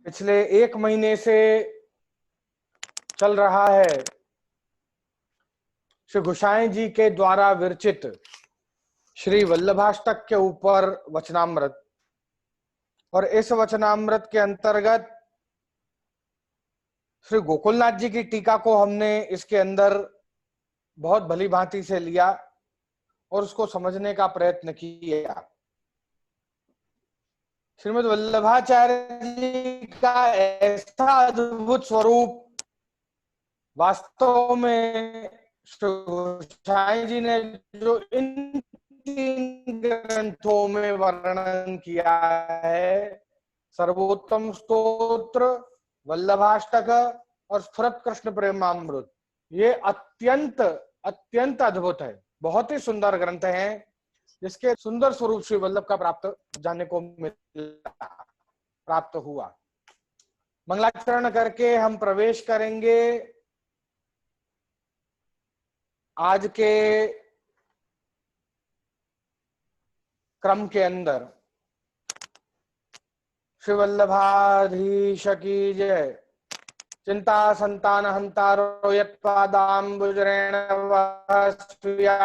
पिछले 1 महीने से चल रहा है श्री गोसाई जी के द्वारा विरचित श्री वल्लभाष्टक के ऊपर वचनामृत। और इस वचनामृत के अंतर्गत श्री गोकुलनाथ जी की टीका को हमने इसके अंदर बहुत भली भांति से लिया और उसको समझने का प्रयत्न किया। श्रीमद् वल्लभाचार्य जी का ऐसा अद्भुत स्वरूप वास्तव में श्री गोसाई जी ने जो इन 3 ग्रंथों में वर्णन किया है, सर्वोत्तम स्तोत्र, वल्लभाष्टक और स्फुरत कृष्ण प्रेमामृत, ये अत्यंत अत्यंत अद्भुत है। बहुत ही सुंदर ग्रंथ हैं जिसके सुंदर स्वरूप श्री वल्लभ का प्राप्त जानने को मिला, प्राप्त हुआ। मंगलाचरण करके हम प्रवेश करेंगे आज के क्रम के अंदर। श्री वल्लभाधीश की जय। चिंता संतान हंतारो यत्पादाम्बुजरेण वहस्यान्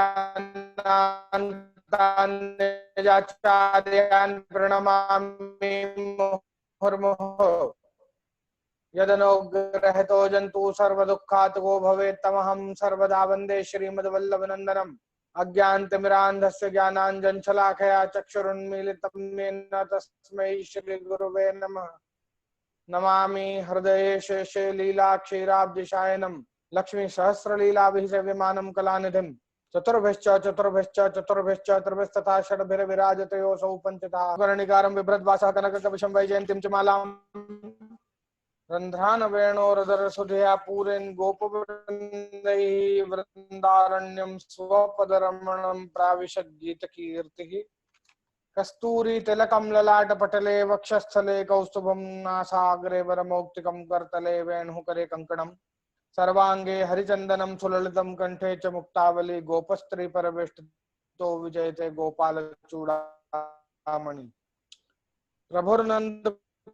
प्रणमामि मुहुर्मुहुः। यदनुग्रहतो जन्तु सर्वदुःखातको भवेत् तमहं सर्वदा वन्दे श्रीमद्वल्लभनन्दनम्। अज्ञानतिमिरान्धस्य ज्ञानाञ्जनशलाकया चक्षुरुन्मीलितं येन तस्मै श्रीगुरुवे नमः। नमामि हृदये शेषे लीला क्षीराब्धिशायनं लक्ष्मी सहस्रलीलाभिः सेव्यमानं कलानिधिं। चतुर्भिश्च चतुर्भिश्च चतुर्भिश्च त्रिभिस्तथा षड्भिर्विराजतयोऽसौ पञ्चधा वर्णिकारं बिभ्रद्वासः कनककपिशं वैजयन्तीं च मालां रन्ध्रान् वेणोरधरसुधया पूरेन् गोपवृन्दैः वृन्दारण्यं स्वपदरमणं प्राविशद्गीतकीर्तिः। कस्तूरी तिलकं ललाटपटले वक्षस्थले कौस्तुभं नासाग्रे वरमौक्तिकं करतले वेणुकरे कङ्कणं सर्वांगे हरिचन्दनं सुललितं कंठे च मुक्तावली गोपस्त्री परवेष्टितो विजयते गोपालचूडामणि। प्रभुर्नंद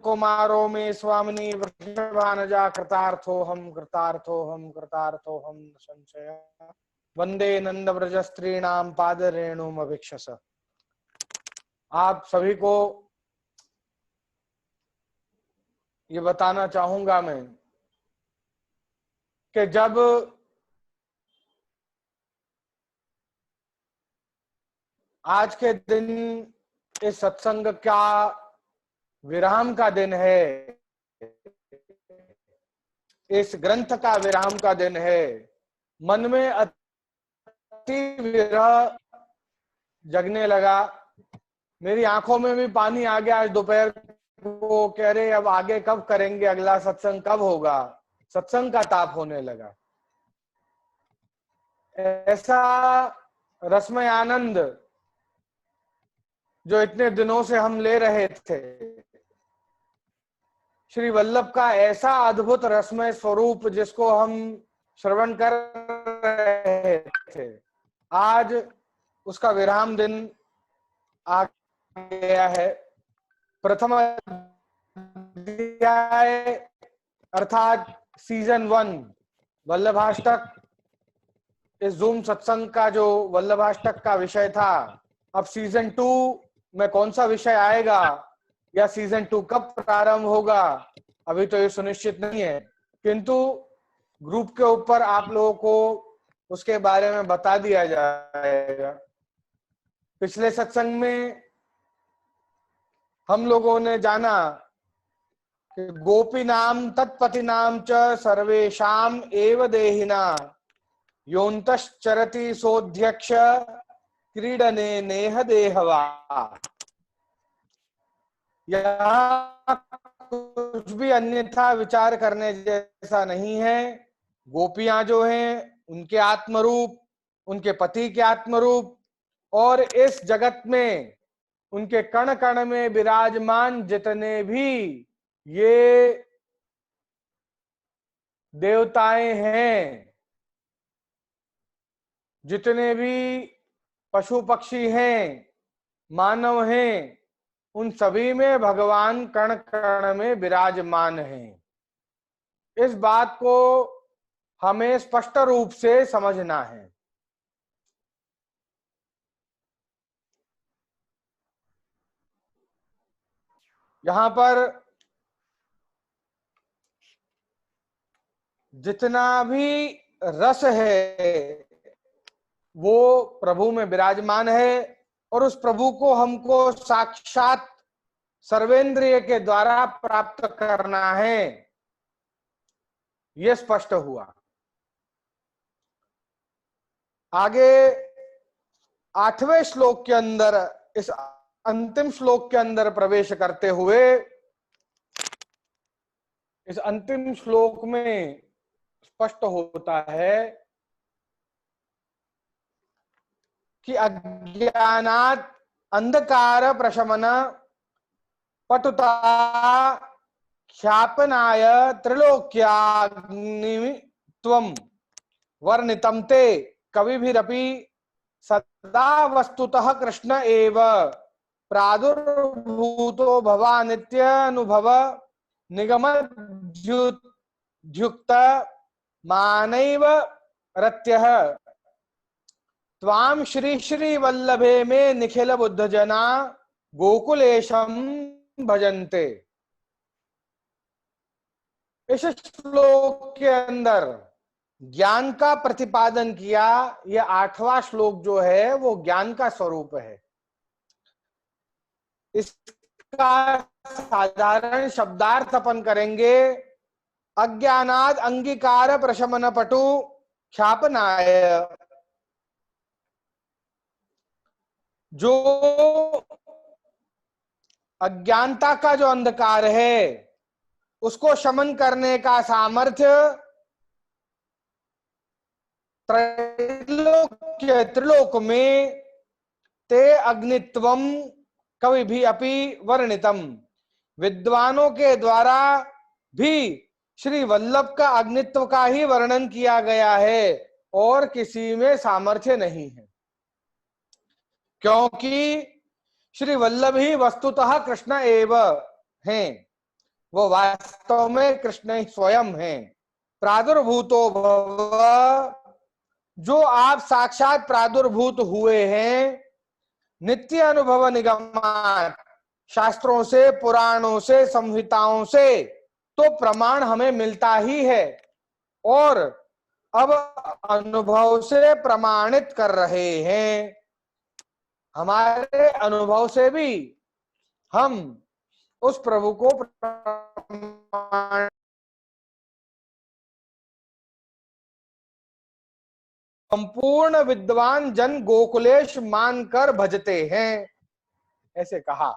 कुमारो मे स्वामिनी वृषभानजा कृतार्थोऽहं कृतार्थोऽहं कृतार्थोऽहं न संशयः। वंदे नंदव्रजस्त्रीणां पादरेणुमभिक्षस। आप सभी को ये बताना चाहूंगा मैं कि जब आज के दिन इस सत्संग का विराम का दिन है, इस ग्रंथ का विराम का दिन है, मन में अति विरह जगने लगा। मेरी आंखों में भी पानी आ गया आज दोपहर को। कह रहे अब आगे कब करेंगे, अगला सत्संग कब होगा। सत्संग का ताप होने लगा। ऐसा रसमय आनंद जो इतने दिनों से हम ले रहे थे, श्री वल्लभ का ऐसा अद्भुत रसमय स्वरूप जिसको हम श्रवण कर रहे थे, आज उसका विराम दिन आ गया है। प्रथम अध्याय अर्थात सीजन 1 वल्लभाष्टक, इस जूम सत्संग का जो वल्लभाष्टक का विषय था, अब सीजन 2 में कौन सा विषय आएगा या सीजन 2 कब प्रारंभ होगा अभी तो ये सुनिश्चित नहीं है, किंतु ग्रुप के ऊपर आप लोगों को उसके बारे में बता दिया जाएगा। पिछले सत्संग में हम लोगों ने जाना कि गोपी नाम तत्पति नाम च सर्वेशाम एव देहिना योन्तश्चरति सोऽध्यक्ष क्रीडने नेह देहवा। यहाँ कुछ भी अन्यथा विचार करने जैसा नहीं है। गोपियां जो हैं उनके आत्मरूप, उनके पति के आत्मरूप, और इस जगत में उनके कण कण में विराजमान जितने भी ये देवताएं हैं, जितने भी पशु पक्षी हैं, मानव हैं, उन सभी में भगवान कण कण में विराजमान हैं। इस बात को हमें स्पष्ट रूप से समझना है। यहां पर जितना भी रस है वो प्रभु में विराजमान है और उस प्रभु को हमको साक्षात सर्वेंद्रिय के द्वारा प्राप्त करना है, यह स्पष्ट हुआ। आगे 8वें श्लोक के अंदर, इस अंतिम श्लोक के अंदर प्रवेश करते हुए, इस अंतिम श्लोक में स्पष्ट होता है कि अज्ञानात् अंधकार प्रशमन पटुता ख्यापनाय त्रिलोक्याग्नित्वं वर्णितं ते कविभिरपि सदा वस्तुतः कृष्ण एव प्रादुर्भूतो भवानित्यनुभव निगमद्युक्त मानैव रत्यः त्वां श्री श्री वल्लभे में निखिल बुद्ध जना गोकुलेशम भजन्ते। इस श्लोक के अंदर ज्ञान का प्रतिपादन किया। यह 8वां श्लोक जो है वो ज्ञान का स्वरूप है। इसका साधारण शब्दार्थ अपन करेंगे, अज्ञानाद अंगीकार प्रशमन पटु ख्यापनाय। जो अज्ञानता का जो अंधकार है उसको शमन करने का सामर्थ्य त्रिलोक में ते अग्नित्वम कवि भी अपि वर्णितम, विद्वानों के द्वारा भी श्री वल्लभ का अग्नित्व का ही वर्णन किया गया है और किसी में सामर्थ्य नहीं है, क्योंकि श्री वल्लभ ही वस्तुतः कृष्ण एव हैं। वो वास्तव में कृष्ण ही स्वयं हैं। प्रादुर्भूतो भव, जो आप साक्षात प्रादुर्भूत हुए हैं। नित्य अनुभव निगमान, शास्त्रों से, पुराणों से, संहिताओं से तो प्रमाण हमें मिलता ही है और अब अनुभव से प्रमाणित कर रहे हैं। हमारे अनुभव से भी हम उस प्रभु को संपूर्ण विद्वान जन गोकुलेश मानकर भजते हैं, ऐसे कहा।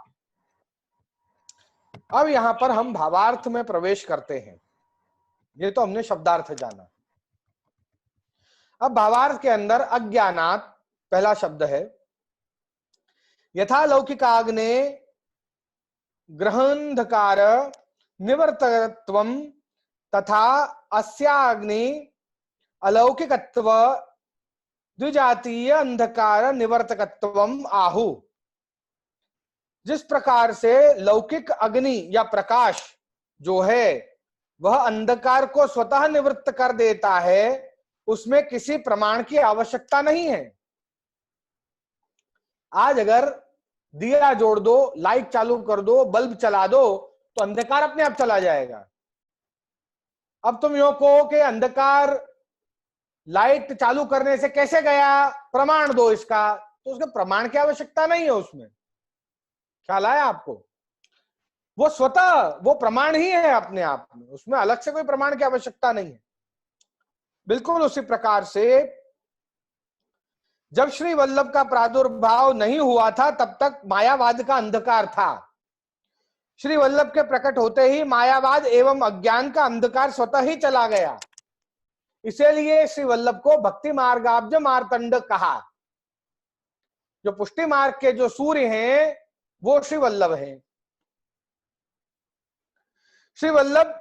अब यहां पर हम भावार्थ में प्रवेश करते हैं। ये तो हमने शब्दार्थ जाना। अब भावार्थ के अंदर अज्ञानात् पहला शब्द है। यथा लौकिकाग्ने ग्रहांधकार निवर्तकत्वं तथा अस्याग्नि अलौकिकत्व द्विजातीय अंधकार निवर्तकत्वम आहु। जिस प्रकार से लौकिक अग्नि या प्रकाश जो है वह अंधकार को स्वतः निवृत्त कर देता है, उसमें किसी प्रमाण की आवश्यकता नहीं है। आज अगर दिया जोड़ दो, लाइट चालू कर दो, बल्ब चला दो तो अंधकार अपने आप चला जाएगा। अब तुम यो कहो कि अंधकार लाइट चालू करने से कैसे गया, प्रमाण दो इसका, तो उसके प्रमाण की आवश्यकता नहीं है। उसमें ख्याल आया आपको? वो स्वतः वो प्रमाण ही है अपने आप में, उसमें अलग से कोई प्रमाण की आवश्यकता नहीं है। बिल्कुल उसी प्रकार से जब श्री वल्लभ का प्रादुर्भाव नहीं हुआ था तब तक मायावाद का अंधकार था। श्री वल्लभ के प्रकट होते ही मायावाद एवं अज्ञान का अंधकार स्वतः ही चला गया। इसीलिए श्री वल्लभ को भक्ति मार्गाब्ज मार्तंड कहा। जो पुष्टि मार्ग के जो सूर्य हैं वो श्री वल्लभ हैं। श्री वल्लभ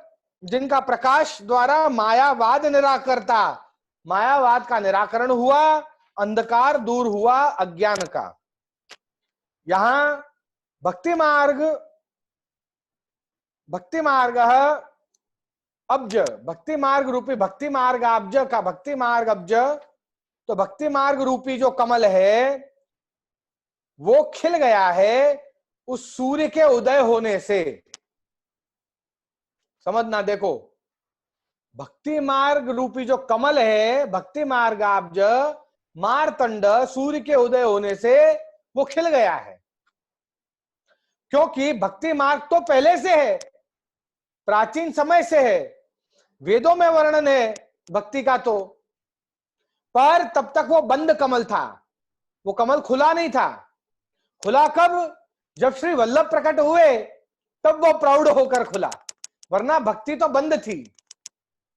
जिनका प्रकाश द्वारा मायावाद निराकरता, मायावाद का निराकरण हुआ, अंधकार दूर हुआ अज्ञान का। यहां भक्ति मार्ग अब्ज, भक्ति मार्ग रूपी भक्ति मार्ग अब्ज का भक्ति मार्ग अब्ज, तो भक्ति मार्ग रूपी जो कमल है वो खिल गया है उस सूर्य के उदय होने से। समझना, देखो, भक्ति मार्ग रूपी जो कमल है, भक्ति मार्ग अब्ज मार्तंड, सूर्य के उदय होने से वो खिल गया है। क्योंकि भक्ति मार्ग तो पहले से है, प्राचीन समय से है, वेदों में वर्णन है भक्ति का, तो पर तब तक वो बंद कमल था, वो कमल खुला नहीं था। खुला कब? जब श्री वल्लभ प्रकट हुए तब वो प्रौढ़ होकर खुला, वरना भक्ति तो बंद थी,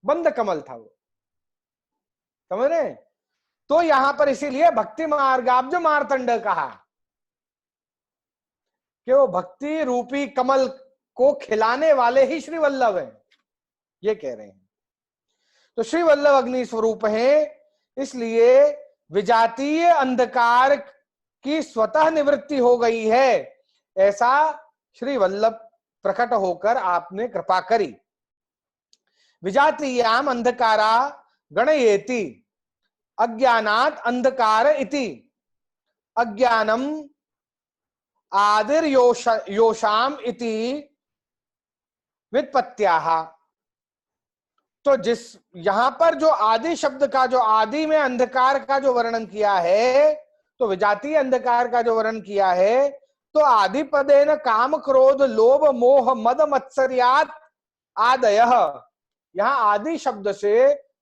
बंद कमल था वो। समझ रहे? तो यहां पर इसीलिए भक्ति मार्गाब्ज मार्तंड कहा कि वो भक्ति रूपी कमल को खिलाने वाले ही श्री वल्लभ हैं, ये कह रहे हैं। तो श्री वल्लभ अग्नि स्वरूप हैं, इसलिए विजातीय अंधकार की स्वतः निवृत्ति हो गई है, ऐसा श्री वल्लभ प्रकट होकर आपने कृपा करी। विजातीयाम अंधकारा गणयेति अज्ञानात् अंधकार इति, अज्ञानम आदिर योषाम इति व्युत्पत्त्याः। तो जिस यहां पर जो आदि शब्द का, जो आदि में अंधकार का जो वर्णन किया है, तो विजातीय अंधकार का जो वर्णन किया है, तो आदि पदेन काम क्रोध लोभ मोह मद मत्सर्यात् आदयः, यहां आदि शब्द से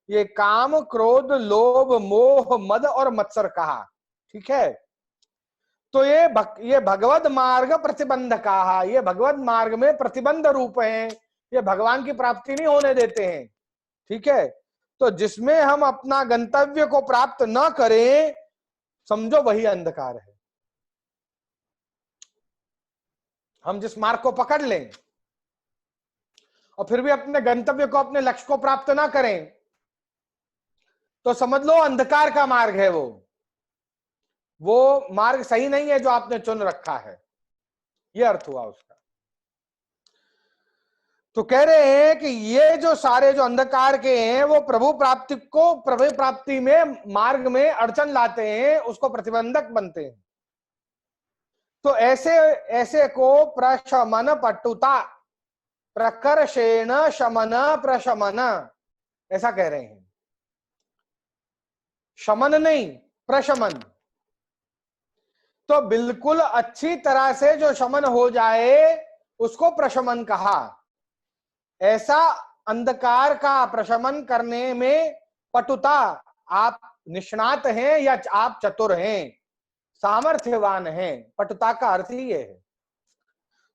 ये काम क्रोध लोभ मोह मद और मत्सर कहा। ठीक है, तो ये भगवद मार्ग प्रतिबंधकाः, ये भगवद मार्ग में प्रतिबंध रूप हैं, ये भगवान की प्राप्ति नहीं होने देते हैं। ठीक है, तो जिसमें हम अपना गंतव्य को प्राप्त न करें, समझो वही अंधकार है। हम जिस मार्ग को पकड़ लें और फिर भी अपने गंतव्य को, अपने लक्ष्य को प्राप्त ना करें, तो समझ लो अंधकार का मार्ग है वो मार्ग सही नहीं है जो आपने चुन रखा है, ये अर्थ हुआ उसका। तो कह रहे हैं कि ये जो सारे जो अंधकार के हैं वो प्रभु प्राप्ति में मार्ग में अड़चन लाते हैं, उसको प्रतिबंधक बनते हैं। तो ऐसे को प्रशमन पटुता प्रकर्षेण शमन प्रशमन, ऐसा कह रहे हैं। शमन नहीं, प्रशमन। तो बिल्कुल अच्छी तरह से जो शमन हो जाए उसको प्रशमन कहा। ऐसा अंधकार का प्रशमन करने में पटुता, आप निष्णात हैं या आप चतुर हैं, सामर्थ्यवान हैं, पटुता का अर्थ ही है।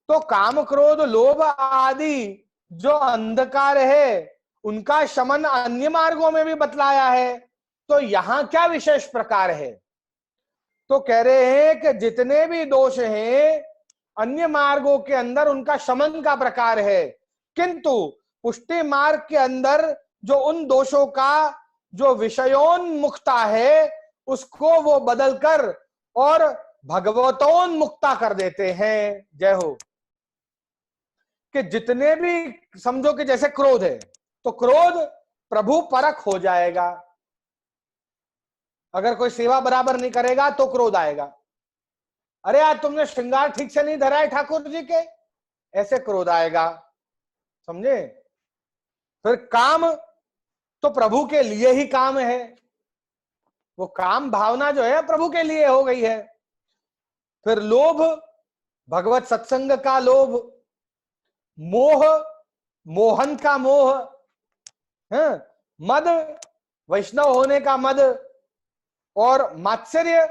तो काम क्रोध लोभ आदि जो अंधकार है उनका शमन अन्य मार्गों में भी बतलाया है, तो यहां क्या विशेष प्रकार है? तो कह रहे हैं कि जितने भी दोष हैं अन्य मार्गों के अंदर उनका शमन का प्रकार है, किंतु पुष्टि मार्ग के अंदर जो उन दोषों का जो विषयोन्मुक्ता है उसको वो बदलकर और भगवतोन्मुक्ता कर देते हैं। जय हो। कि जितने भी, समझो कि जैसे क्रोध है तो क्रोध प्रभु परक हो जाएगा, अगर कोई सेवा बराबर नहीं करेगा तो क्रोध आएगा। अरे आज तुमने श्रृंगार ठीक से नहीं धरा है ठाकुर जी के, ऐसे क्रोध आएगा। समझे? फिर काम तो प्रभु के लिए ही काम है, वो काम भावना जो है प्रभु के लिए हो गई है। फिर लोभ, भगवत सत्संग का लोभ, मोह, मोहन का मोह है, मद, वैष्णव होने का मद, और मात्सर्य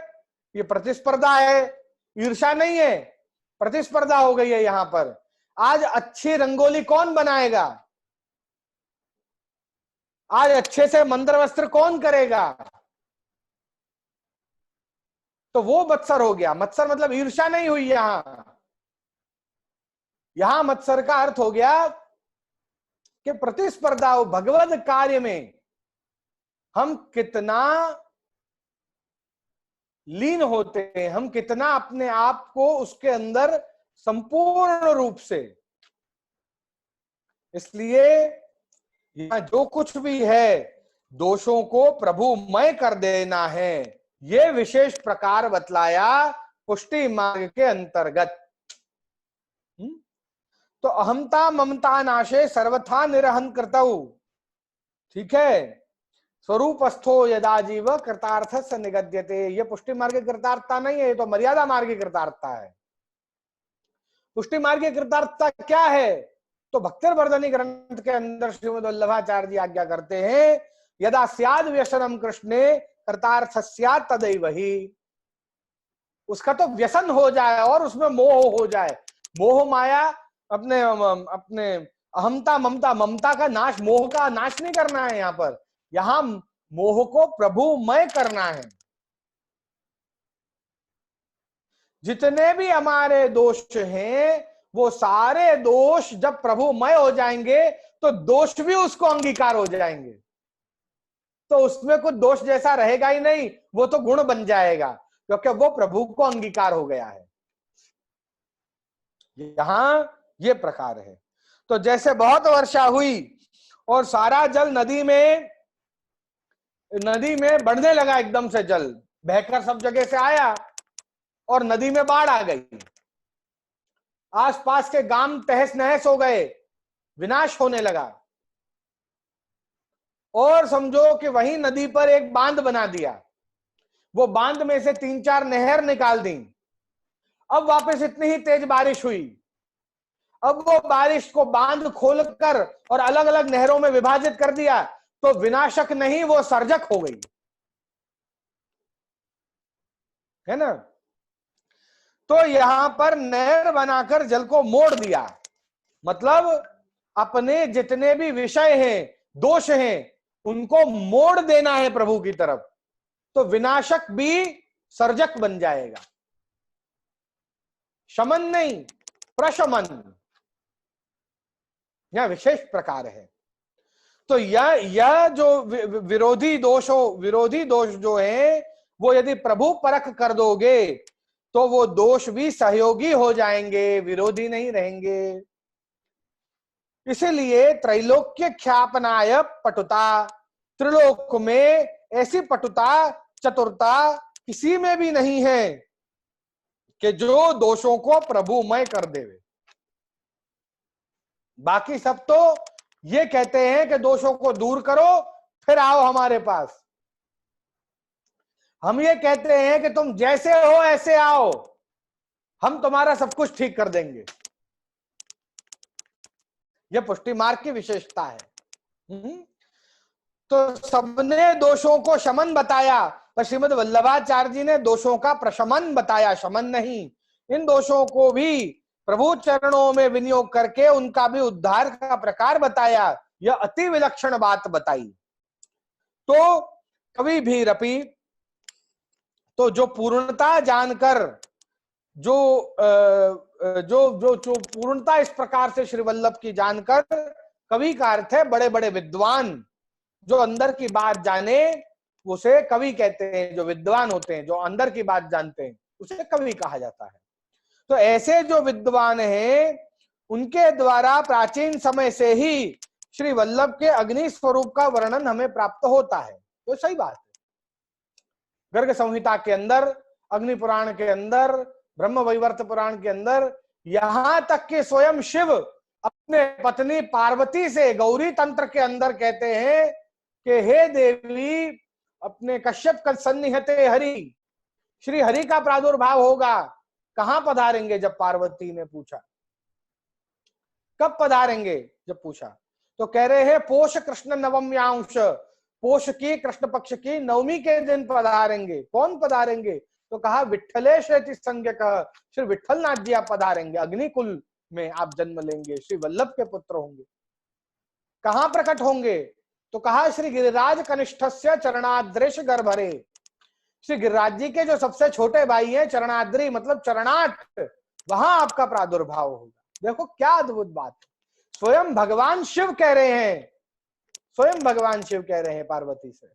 ये प्रतिस्पर्धा है, ईर्षा नहीं है, प्रतिस्पर्धा हो गई है यहां पर। आज अच्छी रंगोली कौन बनाएगा? आज अच्छे से मंत्र वस्त्र कौन करेगा? तो वो मत्सर हो गया। मत्सर मतलब ईर्षा नहीं हुई यहां मत्सर का अर्थ हो गया कि प्रतिस्पर्धा। भगवत कार्य में हम कितना लीन होते हैं, हम कितना अपने आप को उसके अंदर संपूर्ण रूप से। इसलिए यहां जो कुछ भी है दोषों को प्रभुमय कर देना है, ये विशेष प्रकार बतलाया पुष्टि मार्ग के अंतर्गत। तो अहमता ममता नाशे सर्वथा निरहन कृतौ, ठीक है। स्वरूपस्थो यदा जीव कृतार्थ से निगद्यते, ये पुष्टि मार्ग की कृतार्थता नहीं है, ये तो मर्यादा मार्ग की कृतार्थता है। पुष्टि मार्ग की कृतार्थता क्या है? तो भक्तिवर्धनी ग्रंथ के अंदर श्रीमद् वल्लभाचार्य जी आज्ञा करते हैं, यदा स्याद व्यसनम कृष्णे कृतार्थ स्यात् तदैव ही। उसका तो व्यसन हो जाए और उसमें मोह हो जाए। मोह माया अपने अपने अहमता ममता, ममता का नाश, मोह का नाश नहीं करना है। यहां मोह को प्रभुमय करना है। जितने भी हमारे दोष हैं वो सारे दोष जब प्रभुमय हो जाएंगे तो दोष भी उसको अंगीकार हो जाएंगे। तो उसमें कुछ दोष जैसा रहेगा ही नहीं, वो तो गुण बन जाएगा, क्योंकि वो प्रभु को अंगीकार हो गया है। यहां ये प्रकार है। तो जैसे बहुत वर्षा हुई और सारा जल नदी में बढ़ने लगा, एकदम से जल बहकर सब जगह से आया और नदी में बाढ़ आ गई। आसपास के गांव तहस नहस हो गए, विनाश होने लगा। और समझो कि वही नदी पर एक बांध बना दिया, वो बांध में से 3-4 नहर निकाल दी। अब वापस इतनी ही तेज बारिश हुई, अब वो बारिश को बांध खोलकर और अलग अलग नहरों में विभाजित कर दिया, तो विनाशक नहीं वो सर्जक हो गई, है ना। तो यहां पर नहर बनाकर जल को मोड़ दिया, मतलब अपने जितने भी विषय हैं, दोष हैं, उनको मोड़ देना है प्रभु की तरफ, तो विनाशक भी सर्जक बन जाएगा। शमन नहीं, प्रशमन, यह विशेष प्रकार है। तो यह जो विरोधी दोष जो है, वो यदि प्रभु परख कर दोगे तो वो दोष भी सहयोगी हो जाएंगे, विरोधी नहीं रहेंगे। इसीलिए त्रैलोक्य ख्यापनाय पटुता, त्रिलोक में ऐसी पटुता, चतुरता किसी में भी नहीं है कि जो दोषों को प्रभुमय कर देवे। बाकी सब तो ये कहते हैं कि दोषों को दूर करो फिर आओ हमारे पास। हम ये कहते हैं कि तुम जैसे हो ऐसे आओ, हम तुम्हारा सब कुछ ठीक कर देंगे। यह पुष्टि मार्ग की विशेषता है। तो सबने दोषों को शमन बताया, पर श्रीमद् वल्लभाचार्य जी ने दोषों का प्रशमन बताया, शमन नहीं। इन दोषों को भी प्रभु चरणों में विनियोग करके उनका भी उद्धार का प्रकार बताया। यह अति विलक्षण बात बताई। तो कवि भी रपी, तो जो पूर्णता जानकर, जो जो पूर्णता इस प्रकार से श्री वल्लभ की जानकर, कवि का अर्थ है बड़े बड़े विद्वान, जो अंदर की बात जाने उसे कवि कहते हैं। जो विद्वान होते हैं, जो अंदर की बात जानते हैं, उसे कवि कहा जाता है। तो ऐसे जो विद्वान हैं, उनके द्वारा प्राचीन समय से ही श्री वल्लभ के अग्नि स्वरूप का वर्णन हमें प्राप्त होता है। तो सही बात है। गर्ग संहिता के अंदर, अग्नि पुराण के अंदर, ब्रह्म वैवर्त पुराण के अंदर, यहां तक कि स्वयं शिव अपने पत्नी पार्वती से गौरी तंत्र के अंदर कहते हैं कि हे देवी, अपने कश्यप का सन्निहते हरि, श्री हरि का प्रादुर्भाव होगा, कहां पधारेंगे? जब पार्वती ने पूछा कब पधारेंगे, जब पूछा, तो कह रहे हैं पोष कृष्ण नवम्यांश, पोष की कृष्ण पक्ष की नवमी के दिन पधारेंगे। कौन पधारेंगे? तो कहा विठ्ठलेश संज्ञ कह, श्री विठ्ठल नाथ जी आप पधारेंगे, अग्निकुल में आप जन्म लेंगे, श्री वल्लभ के पुत्र होंगे। कहां प्रकट होंगे? तो कहा श्री गिरिराज कनिष्ठस्य चरणाद्रेश गर्भरे, श्री गिरिराज जी के जो सबसे छोटे भाई हैं, चरणाद्रि मतलब चरणाट, वहां आपका प्रादुर्भाव होगा। देखो क्या अद्भुत बात है। स्वयं भगवान शिव कह रहे हैं, स्वयं भगवान शिव कह रहे हैं पार्वती से,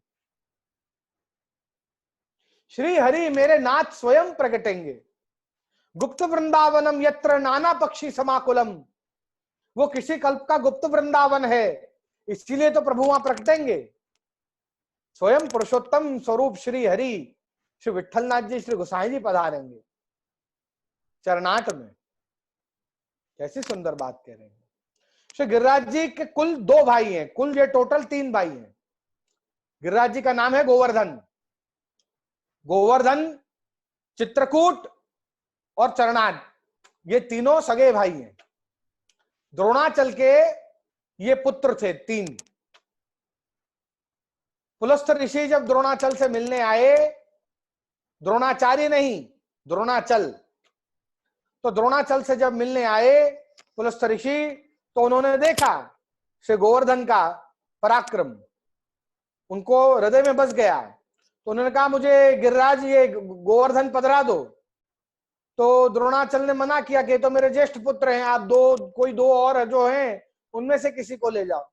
श्री हरि मेरे नाथ स्वयं प्रकटेंगे। गुप्त वृंदावनम यत्र नाना पक्षी समाकुलम, वो किसी कल्प का गुप्त वृंदावन है, इसीलिए तो प्रभु वहां प्रकटेंगे। स्वयं पुरुषोत्तम स्वरूप श्री हरि श्री विठलनाथ जी श्री गोसाई जी पधारेंगे चरणाट में। कैसी सुंदर बात कह रहे हैं। श्री गिरिराज जी के कुल 2 भाई हैं, कुल ये टोटल 3 भाई हैं। गिरिराज जी का नाम है गोवर्धन। गोवर्धन, चित्रकूट और चरणाट, ये तीनों सगे भाई हैं। द्रोणाचल के ये पुत्र थे 3। पुलस्त्य ऋषि जब द्रोणाचल से मिलने आए, द्रोणाचार्य नहीं द्रोणाचल, तो द्रोणाचल से जब मिलने आए पुलस्त्य ऋषि, तो उन्होंने देखा श्री गोवर्धन का पराक्रम, उनको हृदय में बस गया। तो उन्होंने कहा मुझे गिरिराज ये गोवर्धन पधरा दो। तो द्रोणाचल ने मना किया कि तो मेरे ज्येष्ठ पुत्र हैं, आप कोई 2 और जो हैं उनमें से किसी को ले जाओ।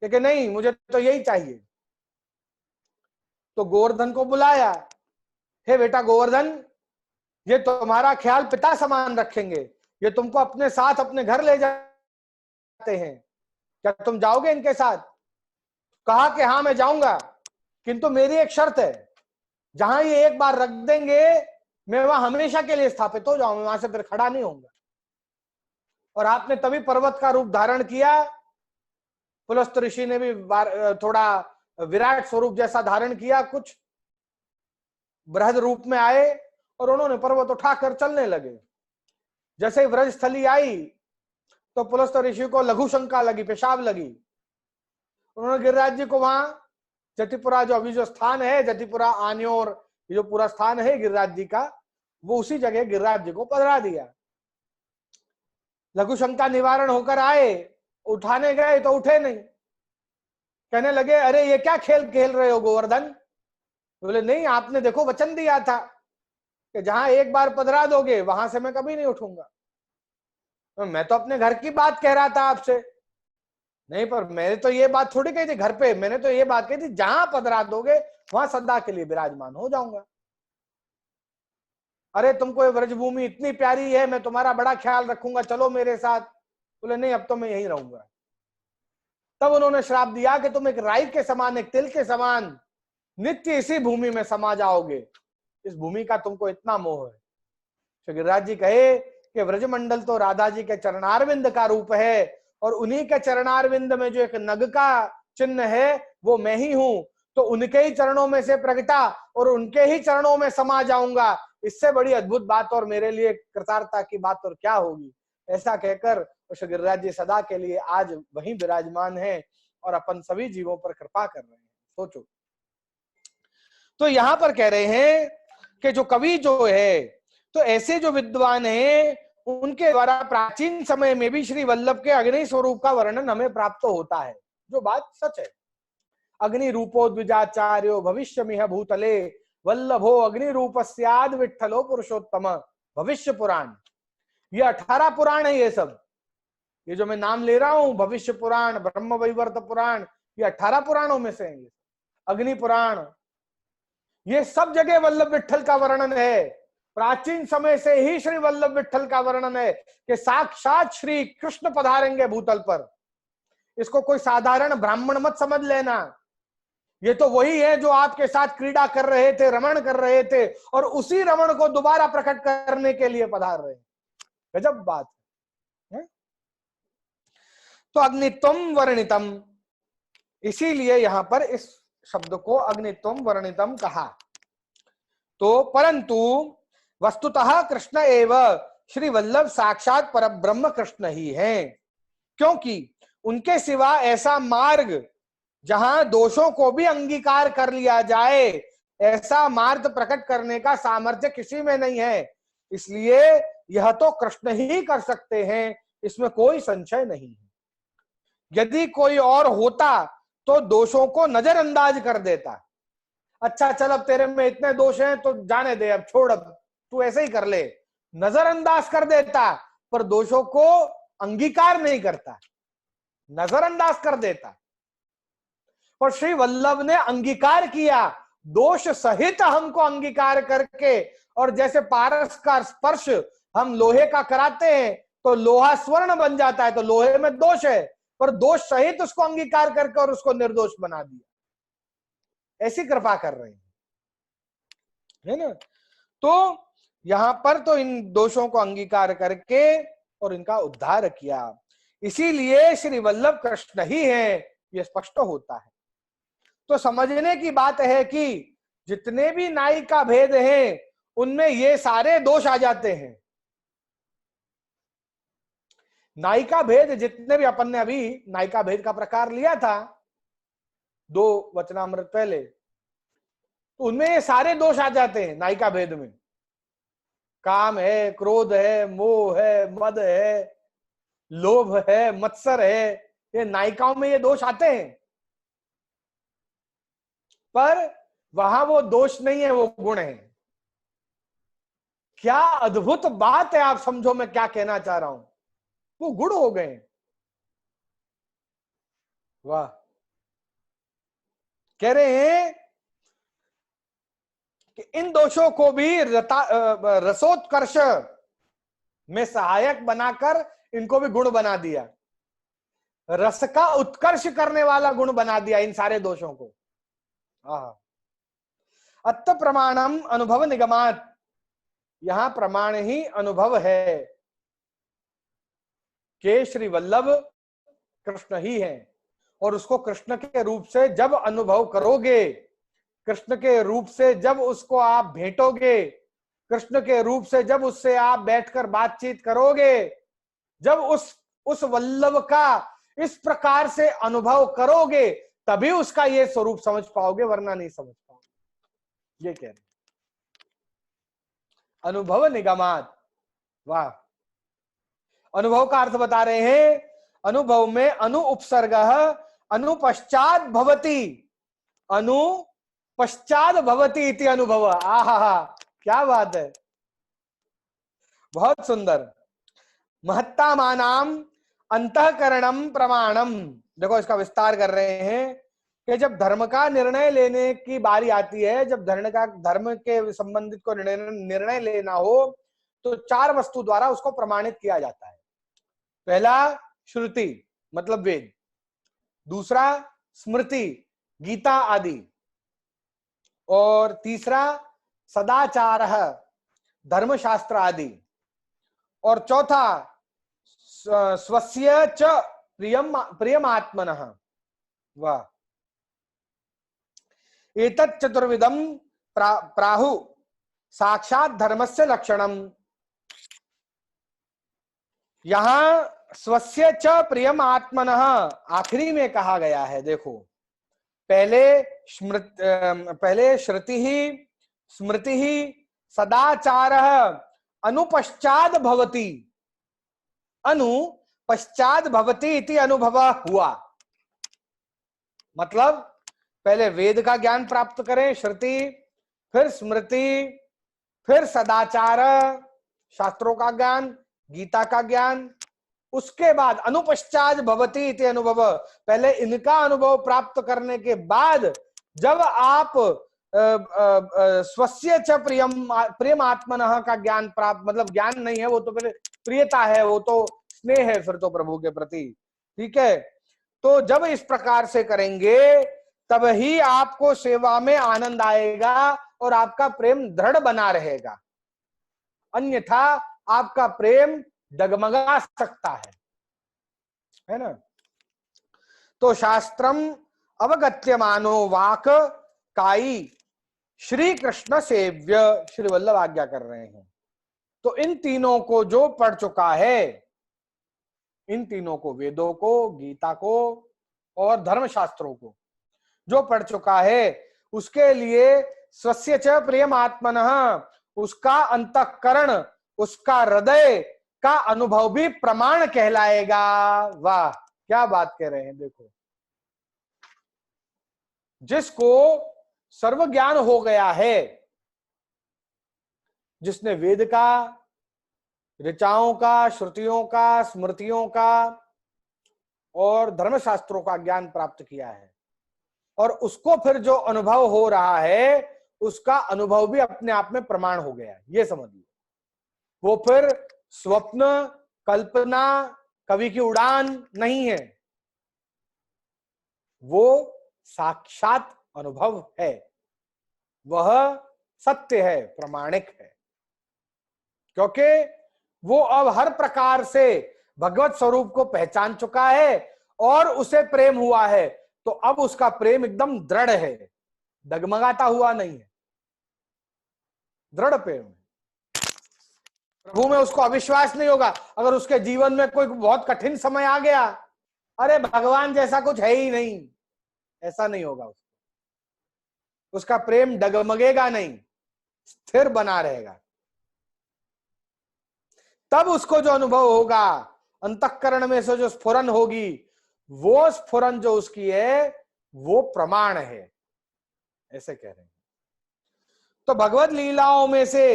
कि नहीं, मुझे तो यही चाहिए। तो गोवर्धन को बुलाया, हे बेटा गोवर्धन, ये तुम्हारा ख्याल पिता समान रखेंगे, ये तुमको अपने साथ अपने घर ले जाते हैं, क्या तुम जाओगे इनके साथ? कहा कि हाँ मैं जाऊंगा, किंतु मेरी एक शर्त है, जहां ये एक बार रख देंगे मैं वहां हमेशा के लिए स्थापित हो जाऊंगा, वहां से फिर खड़ा नहीं होऊंगा। और आपने तभी पर्वत का रूप धारण किया। पुलस्त्य ऋषि ने भी थोड़ा विराट स्वरूप जैसा धारण किया, कुछ बृहद रूप में आए और उन्होंने पर्वत उठाकर चलने लगे। जैसे ही व्रज स्थली आई तो पुलस्त्य ऋषि को लघु शंका लगी, पेशाब लगी। उन्होंने गिरिराज जी को वहां जतिपुरा, जो अभी जो स्थान है जतिपुरा आन्योर, जो पूरा स्थान है गिरिराज जी का, वो उसी जगह गिरिराज जी को पधरा दिया। लघु शंका निवारण होकर आए, उठाने गए तो उठे नहीं। कहने लगे अरे ये क्या खेल खेल रहे हो गोवर्धन? बोले नहीं, आपने देखो वचन दिया था कि जहां एक बार पधरा दोगे वहां से मैं कभी नहीं उठूंगा। तो मैं तो अपने घर की बात कह रहा था आपसे। नहीं, पर मैंने तो ये बात थोड़ी कही थी घर पे, मैंने तो ये बात कही थी जहां पधरा दोगे वहां सदा के लिए विराजमान हो जाऊंगा। अरे तुमको ये व्रजभूमि इतनी प्यारी है, मैं तुम्हारा बड़ा ख्याल रखूंगा, चलो मेरे साथ। बोले नहीं, अब तो मैं यहीं रहूंगा। तब उन्होंने श्राप दिया कि तुम एक राई के समान, एक तिल के समान नित्य इसी भूमि में समा जाओगे। इस भूमि का तुमको इतना मोह है। श्री गिरिराज जी कहे कि व्रजमंडल तो राधा जी के चरणारविंद का रूप है, और उन्हीं के चरणारविंद में जो एक नग का चिन्ह है वो मैं ही हूं। तो उनके ही चरणों में से प्रगटा और उनके ही चरणों में समा जाऊंगा। इससे बड़ी अद्भुत बात और मेरे लिए कृतार्थता की बात और क्या होगी। ऐसा कहकर श्री गिरिराज जी सदा के लिए आज वहीं विराजमान है और अपन सभी जीवों पर कृपा कर रहे हैं। सोचो। तो यहां पर कह रहे हैं कि जो कवि जो है, तो ऐसे जो विद्वान हैं उनके द्वारा प्राचीन समय में भी श्री वल्लभ के अग्नि स्वरूप का वर्णन हमें प्राप्त होता है, जो बात सच है। अग्नि रूपो द्विजाचार्यो भविष्य मिह भूतले वल्लभो अग्नि रूपस्याद विठ्ठलो पुरुषोत्तम। भविष्य पुराण, ये 18 पुराण है। ये सब, ये जो मैं नाम ले रहा हूं, भविष्य पुराण, ब्रह्म वैवर्त पुराण, ये 18 पुराणों में से हैं। अग्नि पुराण, ये सब जगह वल्लभ विठ्ठल का वर्णन है। प्राचीन समय से ही श्री वल्लभ विठ्ठल का वर्णन है कि साक्षात श्री कृष्ण पधारेंगे भूतल पर। इसको कोई साधारण ब्राह्मण मत समझ लेना। ये तो वही है जो आपके साथ क्रीड़ा कर रहे थे, रमण कर रहे थे, और उसी रमण को दोबारा प्रकट करने के लिए पधार रहे हैं। गजब बात है। तो अग्नित्वम वर्णितम, इसीलिए यहां पर इस शब्द को अग्नित्वम वर्णितम कहा। तो परंतु वस्तुतः कृष्ण एव श्री वल्लभ साक्षात परब्रह्म कृष्ण ही हैं, क्योंकि उनके सिवा ऐसा मार्ग जहां दोषों को भी अंगीकार कर लिया जाए, ऐसा मार्ग प्रकट करने का सामर्थ्य किसी में नहीं है। इसलिए यह तो कृष्ण ही कर सकते हैं, इसमें कोई संशय नहीं है। यदि कोई और होता तो दोषों को नजरअंदाज कर देता। अच्छा चल, अब तेरे में इतने दोष हैं तो जाने दे, अब छोड़, अब तू ऐसे ही कर ले, नजरअंदाज कर देता। पर दोषों को अंगीकार नहीं करता, नजरअंदाज कर देता। और श्री वल्लभ ने अंगीकार किया दोष सहित हमको अंगीकार करके, और जैसे पारस का स्पर्श हम लोहे का कराते हैं तो लोहा स्वर्ण बन जाता है, तो लोहे में दोष है, पर दोष सहित उसको अंगीकार करके और उसको निर्दोष बना दिया। ऐसी कृपा कर रहे हैं, है ना। तो यहां पर तो इन दोषों को अंगीकार करके और इनका उद्धार किया, इसीलिए श्री वल्लभ कृष्ण ही है, यह स्पष्ट होता है। तो समझने की बात है कि जितने भी नाई का भेद है उनमें ये सारे दोष आ जाते हैं। नायिका भेद जितने भी, अपन ने अभी नायिका भेद का प्रकार लिया था 2 वचनामृत पहले, तो उनमें ये सारे दोष आ जाते हैं। नायिका भेद में काम है, क्रोध है, मोह है, मद है, लोभ है, मत्सर है, ये नायिकाओं में ये दोष आते हैं। पर वहां वो दोष नहीं है, वो गुण है। क्या अद्भुत बात है, आप समझो मैं क्या कहना चाह रहा हूं। वो गुण हो गए। वाह। कह रहे हैं कि इन दोषों को भी रसोत्कर्ष में सहायक बनाकर इनको भी गुण बना दिया, रस का उत्कर्ष करने वाला गुण बना दिया इन सारे दोषों को। अत्त प्रमाणम अनुभव निगमात, यहां प्रमाण ही अनुभव है कि श्री वल्लभ कृष्ण ही है, और उसको कृष्ण के रूप से जब अनुभव करोगे, कृष्ण के रूप से जब उसको आप भेंटोगे, कृष्ण के रूप से जब उससे आप बैठकर बातचीत करोगे, जब उस वल्लभ का इस प्रकार से अनुभव करोगे, तभी उसका ये स्वरूप समझ पाओगे, वरना नहीं समझ पाओगे। ये कह रहे अनुभव निगमात। वाह। अनुभव का अर्थ बता रहे हैं, अनुभव में अनु उपसर्ग, अनुपश्चात भवति, अनुपश्चात भवति इति अनुभव। आहा, क्या बात है, बहुत सुंदर। महत्तामानाम अंतःकरणम प्रमाणम, देखो इसका विस्तार कर रहे हैं कि जब धर्म का निर्णय लेने की बारी आती है, जब धर्म के संबंधित को निर्णय लेना हो, तो 4 वस्तु द्वारा उसको प्रमाणित किया जाता है। पहला श्रुति मतलब वेद, दूसरा स्मृति गीता आदि, और तीसरा सदाचार धर्मशास्त्र आदि, और चौथा स्वस्य च प्रियमात्मनः। वाह। एतत् चतुर्विधम प्राहु साक्षात धर्मस्य लक्षणम। यहां स्वस्य च प्रियमात्मनः आखिरी में कहा गया है। देखो, पहले श्रुति ही, स्मृति ही, सदाचार, अनुपश्चात भवति, अनुपश्चात भवति इति अनुभव हुआ। मतलब पहले वेद का ज्ञान प्राप्त करें, श्रुति, फिर स्मृति, फिर सदाचार शास्त्रों का ज्ञान, गीता का ज्ञान, उसके बाद अनुपश्चात भवति इति अनुभव। पहले इनका अनुभव प्राप्त करने के बाद जब आप स्वस्य च प्रियम आत्मनः का ज्ञान प्राप्त, मतलब ज्ञान नहीं है वो तो, पहले प्रियता है, वो तो स्नेह है फिर तो प्रभु के प्रति, ठीक है। तो जब इस प्रकार से करेंगे तब ही आपको सेवा में आनंद आएगा और आपका प्रेम दृढ़ बना रहेगा, अन्यथा आपका प्रेम डगमगा सकता है ना। तो शास्त्रम अवगत्यमानो वाक काई श्री कृष्ण सेव्य, श्री वल्लभ आज्ञा कर रहे हैं। तो इन तीनों को जो पढ़ चुका है, इन तीनों को, वेदों को, गीता को और धर्मशास्त्रों को जो पढ़ चुका है, उसके लिए स्वस्य च प्रियमात्मनः, उसका अंतःकरण, उसका हृदय का अनुभव भी प्रमाण कहलाएगा। वाह, क्या बात कह रहे हैं। देखो, जिसको सर्व ज्ञान हो गया है, जिसने वेद का, ऋचाओं का, श्रुतियों का, स्मृतियों का और धर्मशास्त्रों का ज्ञान प्राप्त किया है, और उसको फिर जो अनुभव हो रहा है उसका अनुभव भी अपने आप में प्रमाण हो गया है, ये समझ लो। वो फिर स्वप्न, कल्पना, कवि की उड़ान नहीं है, वो साक्षात अनुभव है, वह सत्य है, प्रमाणिक है, क्योंकि वो अब हर प्रकार से भगवत स्वरूप को पहचान चुका है और उसे प्रेम हुआ है, तो अब उसका प्रेम एकदम दृढ़ है, डगमगाता हुआ नहीं है, दृढ़ प्रेम है। प्रभु में उसको अविश्वास नहीं होगा। अगर उसके जीवन में कोई बहुत कठिन समय आ गया, अरे भगवान जैसा कुछ है ही नहीं, ऐसा नहीं होगा। उसका प्रेम डगमगेगा नहीं, स्थिर बना रहेगा। तब उसको जो अनुभव होगा, अंतःकरण में से जो स्फुरन होगी, वो स्फुरन जो उसकी है वो प्रमाण है, ऐसे कह रहे हैं। तो भगवत लीलाओं में से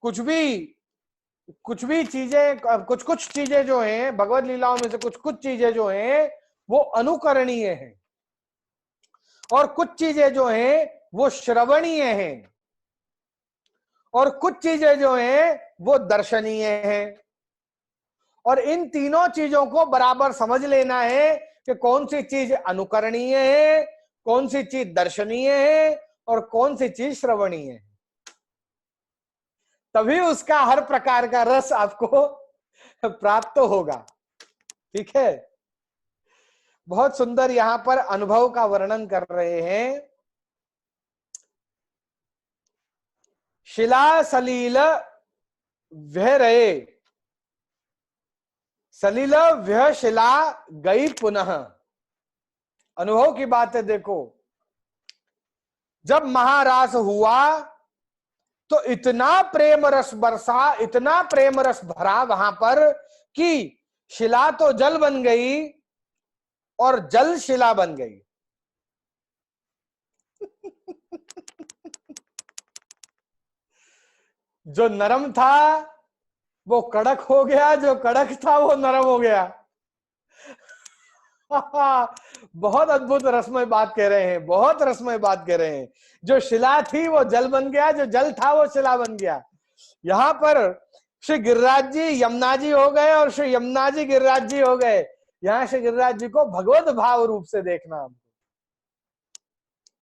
कुछ भी चीजें, कुछ चीजें जो हैं, भगवत लीलाओं में से कुछ चीजें जो हैं वो अनुकरणीय हैं, और कुछ चीजें जो हैं वो श्रवणीय हैं, और कुछ चीजें जो हैं वो दर्शनीय हैं। और इन तीनों चीजों को बराबर समझ लेना है कि कौन सी चीज अनुकरणीय है, कौन सी चीज दर्शनीय है, और कौन सी चीज श्रवणीय है। तभी उसका हर प्रकार का रस आपको प्राप्त होगा। ठीक है, बहुत सुंदर यहां पर अनुभव का वर्णन कर रहे हैं। शिला सलील व्यहरये, सलील व्यह शिला गई पुनः। अनुभव की बात है। देखो, जब महारास हुआ तो इतना प्रेम रस बरसा, इतना प्रेम रस भरा वहां पर कि शिला तो जल बन गई और जल शिला बन गई। जो नरम था वो कड़क हो गया, जो कड़क था वो नरम हो गया। बहुत अद्भुत रसमय बात कह रहे हैं, बहुत रसमय बात कह रहे हैं। जो शिला थी वो जल बन गया, जो जल था वो शिला बन गया। यहां पर श्री गिरिराज जी यमुना जी हो गए और श्री यमुना जी गिरिराज जी हो गए। यहां श्री गिरिराज जी को भगवत भाव रूप से देखना हमको,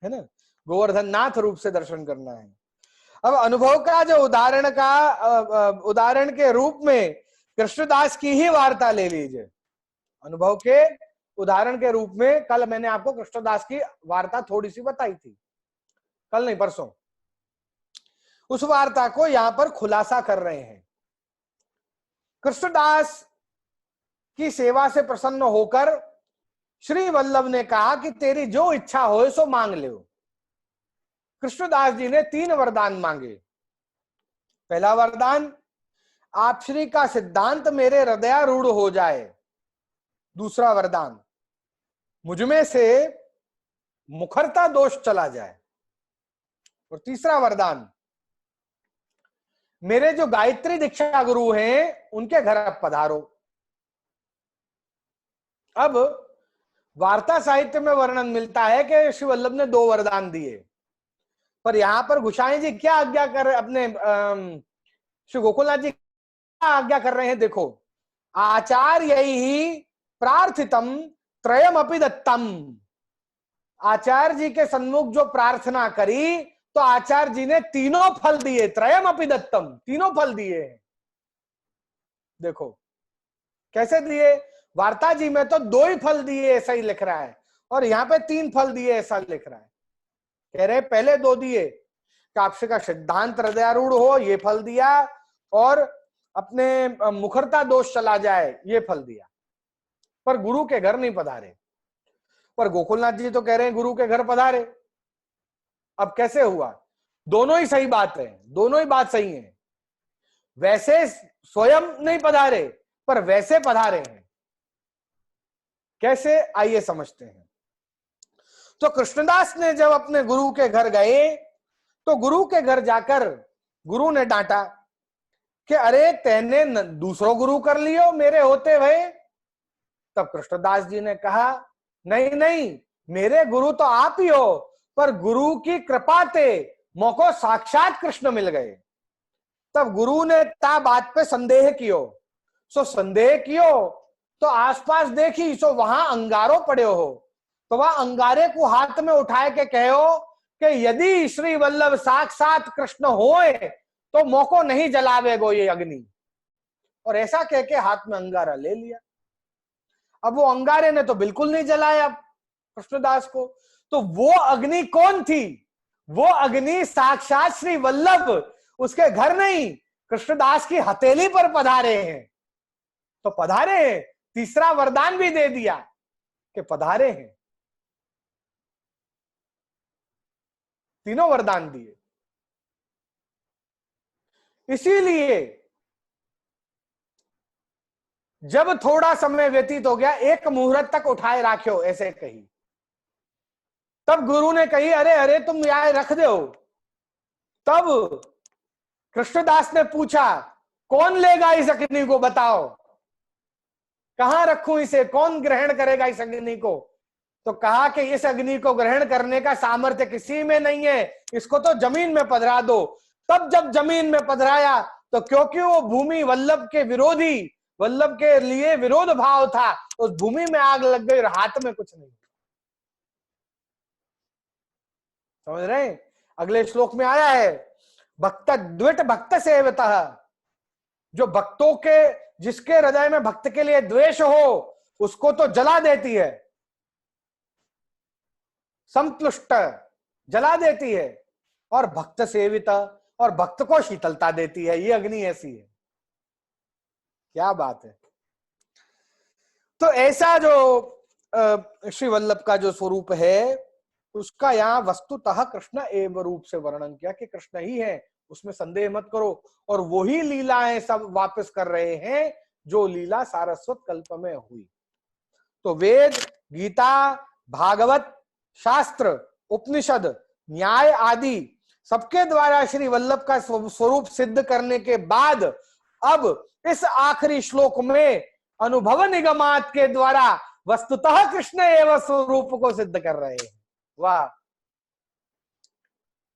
है ना, गोवर्धन नाथ रूप से दर्शन करना है। अब अनुभव का जो उदाहरण के रूप में कृष्णदास की ही वार्ता ले लीजिए। अनुभव के उदाहरण के रूप में कल मैंने आपको कृष्णदास की वार्ता थोड़ी सी बताई थी, कल नहीं परसों। उस वार्ता को यहां पर खुलासा कर रहे हैं। कृष्णदास की सेवा से प्रसन्न होकर श्री वल्लभ ने कहा कि तेरी जो इच्छा हो सो मांग ले। कृष्णदास जी ने 3 वरदान मांगे। पहला वरदान, आप श्री का सिद्धांत मेरे हृदयारूढ़ हो जाए। दूसरा वरदान, मुझमें से मुखरता दोष चला जाए। और तीसरा वरदान, मेरे जो गायत्री दीक्षा गुरु हैं उनके घर आप पधारो। अब वार्ता साहित्य में वर्णन मिलता है कि श्री वल्लभ ने 2 वरदान दिए, पर यहां पर गोसाई जी क्या आज्ञा कर, अपने श्री गोकुलनाथ जी क्या आज्ञा कर रहे हैं। देखो, आचार्य ही प्रार्थितम त्रयमपि दत्तम। आचार्य जी के सन्मुख जो प्रार्थना करी तो आचार्य जी ने 3 फल दिए, त्रयमपि दत्तम, 3 फल दिए। देखो कैसे दिए, वार्ता जी में तो 2 ही फल दिए ऐसा ही लिख रहा है, और यहाँ पे 3 फल दिए ऐसा लिख रहा है। कह रहे पहले 2 दिए कि आपसे का सिद्धांत हृदयारूढ़ हो, ये फल दिया, और अपने मुखरता दोष चला जाए, ये फल दिया। पर गुरु के घर नहीं पधारे। पर गोकुलनाथ जी तो कह रहे हैं गुरु के घर पधारे। अब कैसे हुआ, दोनों ही सही बात है, दोनों ही बात सही है। वैसे स्वयं नहीं पधारे पर वैसे पधारे हैं। कैसे, आइए समझते हैं। तो कृष्णदास ने जब अपने गुरु के घर गए तो गुरु के घर जाकर गुरु ने डांटा कि अरे तेने दूसरों गुरु कर लियो मेरे होते हुए। तब कृष्णदास जी ने कहा नहीं नहीं, मेरे गुरु तो आप ही हो, पर गुरु की कृपा ते मोको साक्षात कृष्ण मिल गए। तब गुरु ने ता बात पे संदेह कियो। सो संदेह कियो तो आसपास देखी, सो वहां अंगारो पड़े हो। तो वह अंगारे को हाथ में उठाए के कहो कि यदि श्री वल्लभ साक्षात कृष्ण होए तो मोको नहीं जलावेगो ये अग्नि। और ऐसा कह के हाथ में अंगारा ले लिया। अब वो अंगारे ने तो बिल्कुल नहीं जलाया कृष्णदास को। तो वो अग्नि कौन थी? वो अग्नि साक्षात श्री वल्लभ उसके घर नहीं, कृष्णदास की हथेली पर पधारे हैं। तो पधारे हैं, तीसरा वरदान भी दे दिया कि पधारे हैं। तीनों वरदान दिए। इसीलिए जब थोड़ा समय व्यतीत हो गया, एक मुहूर्त तक उठाए राख्यो ऐसे कही, तब गुरु ने कही अरे अरे तुम यहाँ रख दो। तब कृष्णदास ने पूछा कौन लेगा इस अग्नि को, बताओ कहां रखूं इसे, कौन ग्रहण करेगा इस अग्नि को? तो कहा कि इस अग्नि को ग्रहण करने का सामर्थ्य किसी में नहीं है, इसको तो जमीन में पधरा दो। तब जब जमीन में पधराया तो क्योंकि वो भूमि वल्लभ के विरोधी, वल्लभ के लिए विरोध भाव था, उस भूमि में आग लग गई और हाथ में कुछ नहीं। समझ रहे हैं? अगले श्लोक में आया है भक्त द्विट भक्त सेवतः, जो भक्तों के, जिसके हृदय में भक्त के लिए द्वेष हो उसको तो जला देती है, संतुष्ट जला देती है, और भक्त सेविता, और भक्त को शीतलता देती है। ये अग्नि ऐसी है। क्या बात है। तो ऐसा जो श्री वल्लभ का जो स्वरूप है उसका यहाँ वस्तुतः कृष्ण एवं रूप से वर्णन किया कि कृष्ण ही है, उसमें संदेह मत करो। और वही लीलाएं सब वापस कर रहे हैं जो लीला सारस्वत कल्प में हुई। तो वेद, गीता, भागवत, शास्त्र, उपनिषद, न्याय आदि सबके द्वारा श्री वल्लभ का स्वरूप सिद्ध करने के बाद अब इस आखिरी श्लोक में अनुभव निगमात के द्वारा वस्तुतः कृष्ण एवं स्वरूप को सिद्ध कर रहे हैं। वाह।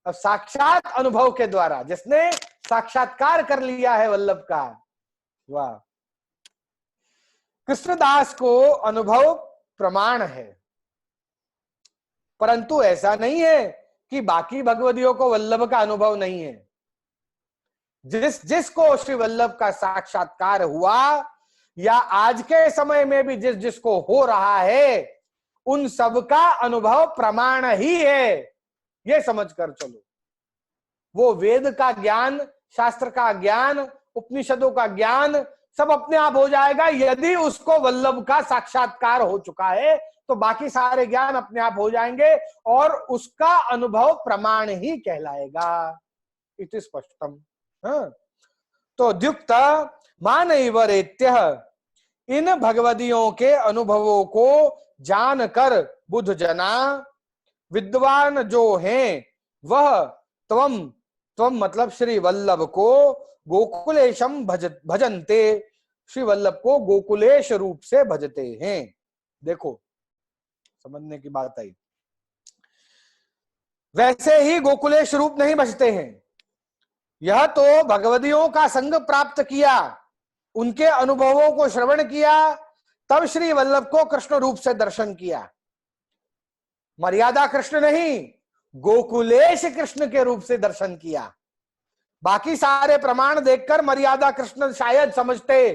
अब साक्षात अनुभव के द्वारा, जिसने साक्षात्कार कर लिया है वल्लभ का, वाह। कृष्णदास को अनुभव प्रमाण है, परंतु ऐसा नहीं है कि बाकी भगवदियों को वल्लभ का अनुभव नहीं है। जिसको श्री वल्लभ का साक्षात्कार हुआ, या आज के समय में भी जिसको हो रहा है, उन सब का अनुभव प्रमाण ही है, ये समझकर चलो। वो वेद का ज्ञान, शास्त्र का ज्ञान, उपनिषदों का ज्ञान सब अपने आप हो जाएगा यदि उसको वल्लभ का साक्षात्कार हो चुका है, तो बाकी सारे ज्ञान अपने आप हो जाएंगे और उसका अनुभव प्रमाण ही कहलाएगा। इति स्पष्टम। तो द्युक्त मानैव रेत्यः, इन भगवदियों के अनुभवों को जानकर बुद्ध जना, विद्वान जो हैं वह त्वम, त्वम मतलब श्री वल्लभ को गोकुलेशम भजनते, श्री वल्लभ को गोकुलेश रूप से भजते हैं। देखो समझने की बात आई। वैसे ही गोकुलेश रूप नहीं भजते हैं, यह तो भगवदियों का संग प्राप्त किया, उनके अनुभवों को श्रवण किया, तब श्री वल्लभ को कृष्ण रूप से दर्शन किया। मर्यादा कृष्ण नहीं, गोकुलेश कृष्ण के रूप से दर्शन किया। बाकी सारे प्रमाण देखकर मर्यादा कृष्ण शायद समझते,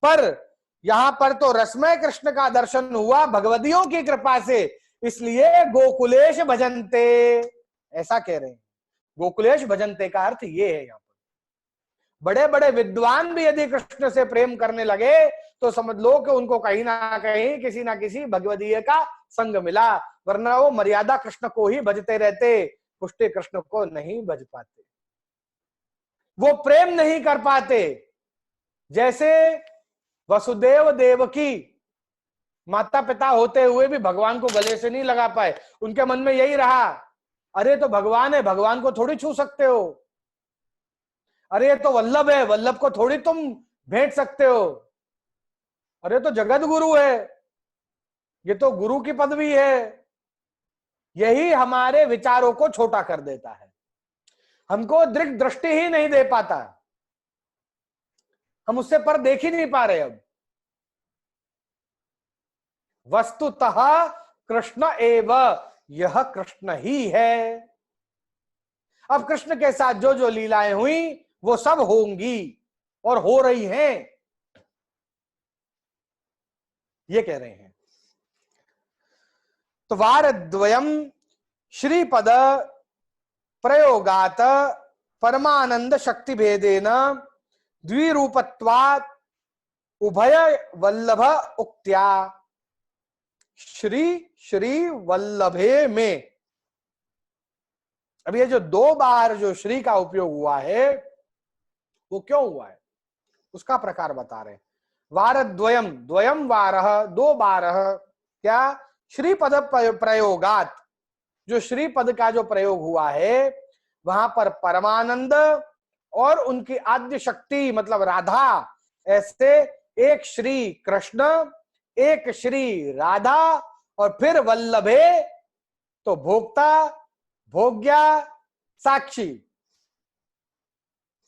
पर यहां पर तो रसमय कृष्ण का दर्शन हुआ भगवदियों की कृपा से, इसलिए गोकुलेश भजनते ऐसा कह रहे हैं। गोकुलेश भजनते का अर्थ ये है। यहाँ पर बड़े बड़े विद्वान भी यदि कृष्ण से प्रेम करने लगे तो समझ लो कि उनको कहीं ना कहीं किसी ना किसी भगवदीय का संग मिला, वरना वो मर्यादा कृष्ण को ही भजते रहते, पुष्टि कृष्ण को नहीं भज पाते, वो प्रेम नहीं कर पाते। जैसे वसुदेव देवकी माता पिता होते हुए भी भगवान को गले से नहीं लगा पाए, उनके मन में यही रहा, अरे तो भगवान है, भगवान को थोड़ी छू सकते हो, अरे ये तो वल्लभ है, वल्लभ को थोड़ी तुम भेंट सकते हो, अरे तो जगत गुरु है, ये तो गुरु की पदवी है, यही हमारे विचारों को छोटा कर देता है, हमको दृक दृष्टि ही नहीं दे पाता, हम उससे पर देख ही नहीं पा रहे। अब वस्तुतः कृष्ण एव, यह कृष्ण ही है। अब कृष्ण के साथ जो जो लीलाएं हुई वो सब होंगी और हो रही हैं, ये कह रहे हैं। तो वारद्वयम श्रीपद प्रयोगात परमानंद शक्ति भेदेन द्विरूपत्वात् उभय वल्लभ उक्त्या। श्री श्री वल्लभे में, अब ये जो 2 बार जो श्री का उपयोग हुआ है वो क्यों हुआ है, उसका प्रकार बता रहे। वारद्वयम, द्वयम वारः, 2 बारः, क्या? श्रीपद प्रयोगात, जो श्रीपद का जो प्रयोग हुआ है वहां पर परमानंद और उनकी आद्य शक्ति मतलब राधा, ऐसे एक श्री कृष्ण, एक श्री राधा, और फिर वल्लभे, तो भोक्ता, भोग्या, साक्षी,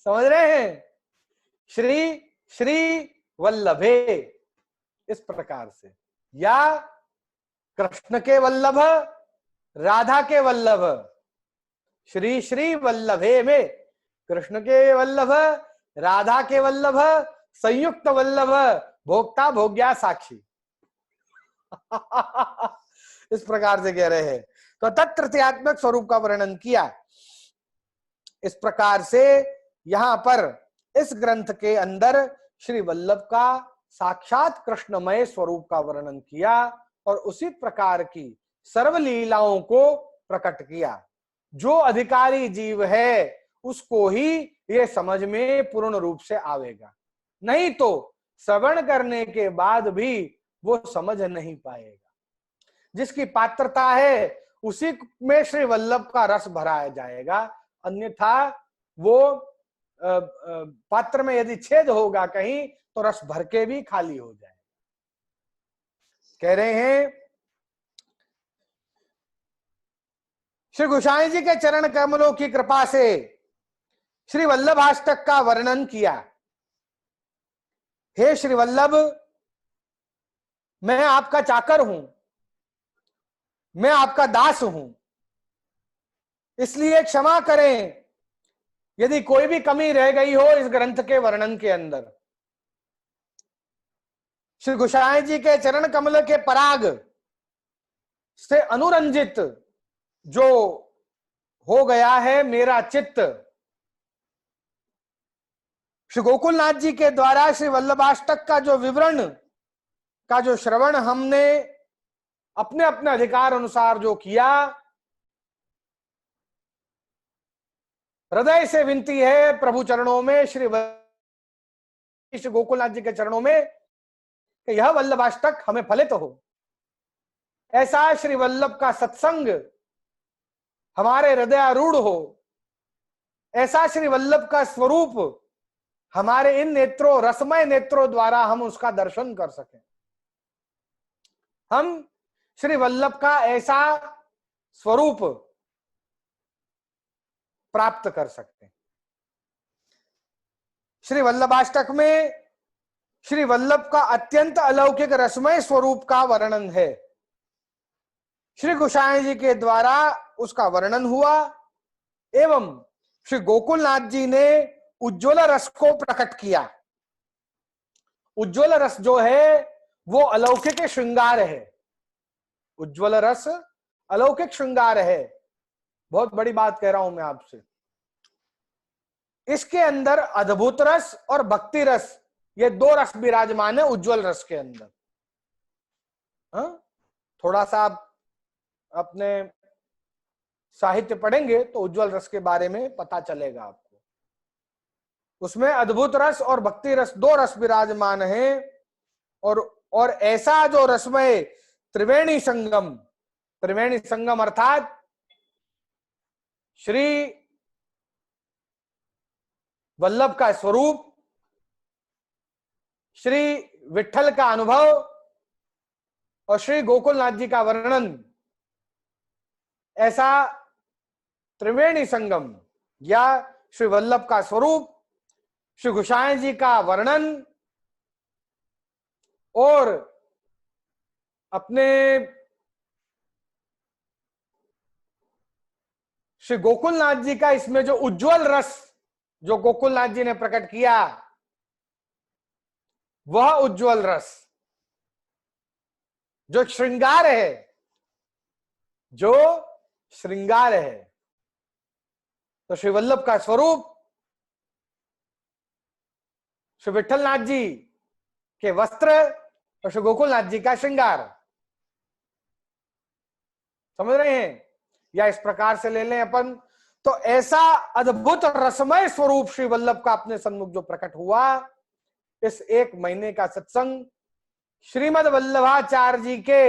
समझ रहे हैं? श्री श्री वल्लभे, इस प्रकार से, या कृष्ण के वल्लभ, राधा के वल्लभ, श्री श्री वल्लभे में कृष्ण के वल्लभ, राधा के वल्लभ, संयुक्त वल्लभ, भोक्ता, भोग्या, साक्षी। इस प्रकार से कह रहे हैं। तो तत्तृतीयात्मक स्वरूप का वर्णन किया। इस प्रकार से यहां पर इस ग्रंथ के अंदर श्री वल्लभ का साक्षात कृष्णमय स्वरूप का वर्णन किया और उसी प्रकार की सर्वलीलाओं को प्रकट किया। जो अधिकारी जीव है उसको ही ये समझ में पूर्ण रूप से आवेगा, नहीं तो श्रवण करने के बाद भी वो समझ नहीं पाएगा। जिसकी पात्रता है उसी में श्री वल्लभ का रस भराया जाएगा, अन्यथा वो पात्र में यदि छेद होगा कहीं तो रस भर के भी खाली हो जाएगा। कह रहे हैं श्री गोसाई जी के चरण कमलों की कृपा से श्री वल्लभाष्टक का वर्णन किया। हे श्री वल्लभ, मैं आपका चाकर हूं, मैं आपका दास हूं, इसलिए क्षमा करें यदि कोई भी कमी रह गई हो इस ग्रंथ के वर्णन के अंदर। श्री गोसाई जी के चरण कमल के पराग से अनुरंजित जो हो गया है मेरा चित्त, श्री गोकुलनाथ जी के द्वारा श्री वल्लभाष्टक का जो विवरण का जो श्रवण हमने अपने अपने अधिकार अनुसार जो किया, हृदय से विनती है प्रभु चरणों में, श्री गोकुलनाथ जी के चरणों में कि यह वल्लभाष्टक हमें फलित हो। ऐसा श्री वल्लभ का सत्संग हमारे हृदयारूढ़ हो, ऐसा श्री वल्लभ का स्वरूप हमारे इन नेत्रों, रसमय नेत्रों द्वारा हम उसका दर्शन कर सकें। हम श्री वल्लभ का ऐसा स्वरूप प्राप्त कर सकते हैं। श्री वल्लभाष्टक में श्री वल्लभ का अत्यंत अलौकिक रसमय स्वरूप का वर्णन है। श्री गोसाई जी के द्वारा उसका वर्णन हुआ एवं श्री गोकुलनाथ जी ने उज्ज्वल रस को प्रकट किया। उज्ज्वल रस जो है वो अलौकिक श्रृंगार है। उज्ज्वल रस अलौकिक श्रृंगार है। बहुत बड़ी बात कह रहा हूं मैं आपसे। इसके अंदर अद्भुत रस और भक्ति रस, ये 2 रस विराजमान है उज्ज्वल रस के अंदर। थोड़ा सा आप अपने साहित्य पढ़ेंगे तो उज्ज्वल रस के बारे में पता चलेगा आपको। उसमें अद्भुत रस और भक्ति रस 2 रस विराजमान है। और ऐसा जो रसमय त्रिवेणी संगम, त्रिवेणी संगम अर्थात श्री वल्लभ का स्वरूप, श्री विठ्ठल का अनुभव और श्री गोकुलनाथ जी का वर्णन, ऐसा त्रिवेणी संगम या श्री वल्लभ का स्वरूप, श्री गोसाई जी का वर्णन और अपने श्री गोकुलनाथ जी का इसमें जो उज्जवल रस जो गोकुलनाथ जी ने प्रकट किया, वह उज्जवल रस जो श्रृंगार है, जो श्रृंगार है। तो श्री वल्लभ का स्वरूप, श्री विठलनाथ जी के वस्त्र और श्री गोकुलनाथ जी का श्रृंगार, समझ रहे हैं? या इस प्रकार से ले लें अपन, तो ऐसा अद्भुत रसमय स्वरूप श्री वल्लभ का अपने सन्मुख जो प्रकट हुआ, इस 1 महीने का सत्संग श्रीमद वल्लभाचार्य जी के